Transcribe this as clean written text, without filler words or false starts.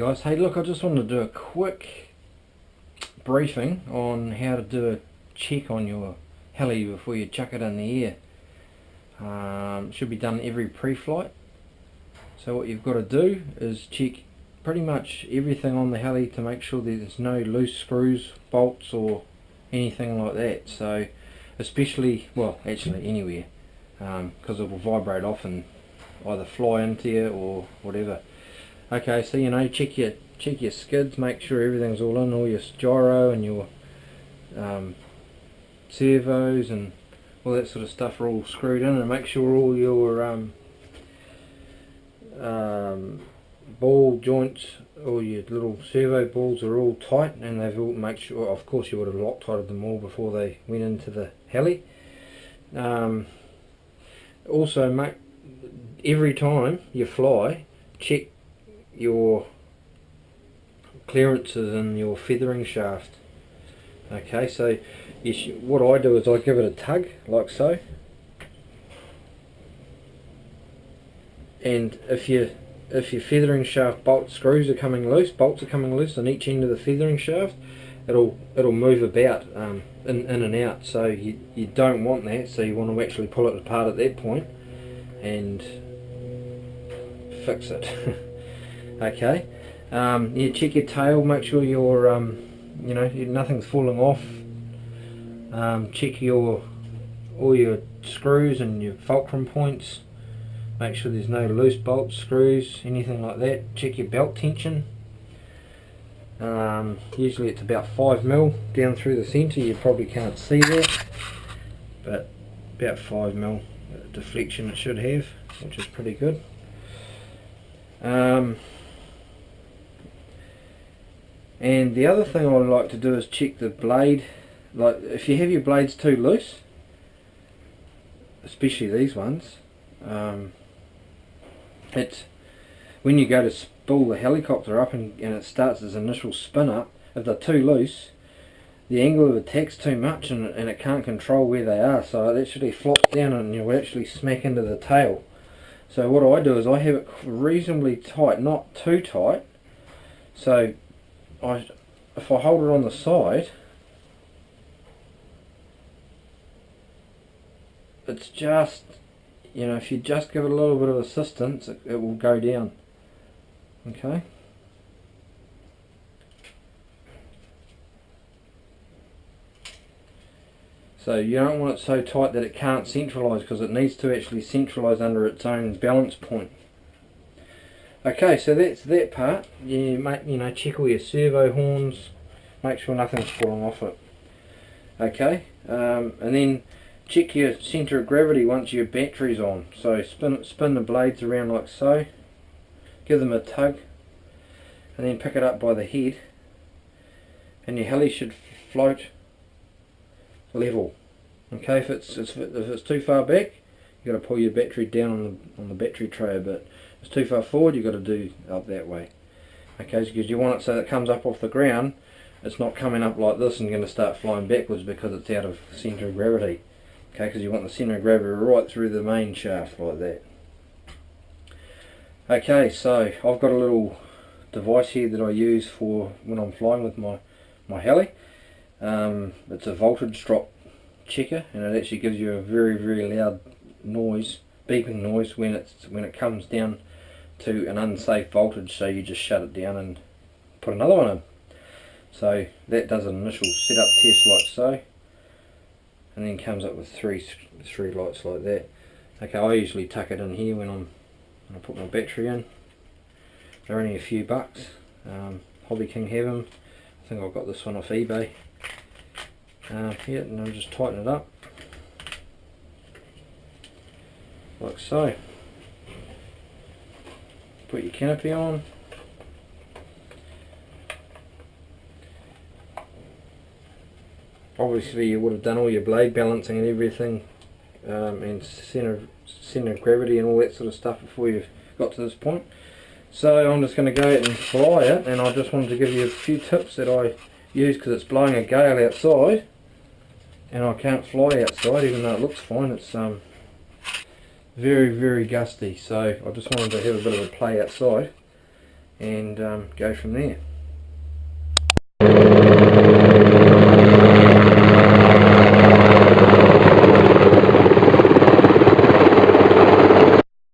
guys, hey look, I just wanted to do a quick briefing on how to do a check on your heli before you chuck it in the air. Should be done every pre-flight. So what you've got to do is check pretty much everything on the heli to make sure that there's no loose screws, bolts or anything like that. So especially, well actually anywhere, because it will vibrate off and either fly into you or whatever. Okay, so check your skids, make sure everything's all in, all your gyro and your servos and all that sort of stuff are all screwed in, and make sure all your ball joints, all your little servo balls are all tight, and they've all, make sure, of course you would have Loctited them all before they went into the heli. Also, every time you fly, check your clearances in your feathering shaft. Okay, so what I do is I give it a tug like so, and if your feathering shaft bolts are coming loose on each end of the feathering shaft, it'll move about in and out. So you don't want that. So you want to actually pull it apart at that point and fix it. Okay, you check your tail, make sure your nothing's falling off. Check all your screws and your fulcrum points, make sure there's no loose bolts, screws, anything like that. Check your belt tension. Usually it's about 5mm down through the centre. You probably can't see that, but about 5mm deflection it should have, which is pretty good. And the other thing I like to do is check the blade. Like if you have your blades too loose, especially these ones, it's when you go to spool the helicopter up and it starts its initial spin up, if they're too loose, the angle of attack's too much and it can't control where they are, so it actually flops down and you'll actually smack into the tail. So what I do is I have it reasonably tight, not too tight. So if I hold it on the side, it's just, if you just give it a little bit of assistance, it will go down. Okay. So you don't want it so tight that it can't centralise, because it needs to actually centralise under its own balance point. Okay, so that's that part. You check all your servo horns, make sure nothing's falling off it. Okay, and then check your centre of gravity once your battery's on. So spin the blades around like so, give them a tug, and then pick it up by the head, and your heli should float level. Okay, if it's too far back, you got to pull your battery down on the battery tray a bit. If it's too far forward, you got to do up that way. Okay, because you want it so that it comes up off the ground, it's not coming up like this and going to start flying backwards because it's out of centre of gravity. Okay, because you want the centre of gravity right through the main shaft like that. Okay, so I've got a little device here that I use for when I'm flying with my heli. It's a voltage drop checker, and it actually gives you a very loud noise, beeping noise when it comes down to an unsafe voltage. So you just shut it down and put another one in. So that does an initial setup test like so, and then comes up with three lights like that. Okay, I usually tuck it in here when I put my battery in. They're only a few bucks. Hobby King have them. I think I got this one off eBay. Yeah, and I'll just tighten it up like so. Put your canopy on. Obviously you would have done all your blade balancing and everything, and centre of gravity and all that sort of stuff before you've got to this point. So I'm just going to go out and fly it, and I just wanted to give you a few tips that I use because it's blowing a gale outside and I can't fly outside even though it looks fine. It's very gusty, so I just wanted to have a bit of a play outside and go from there.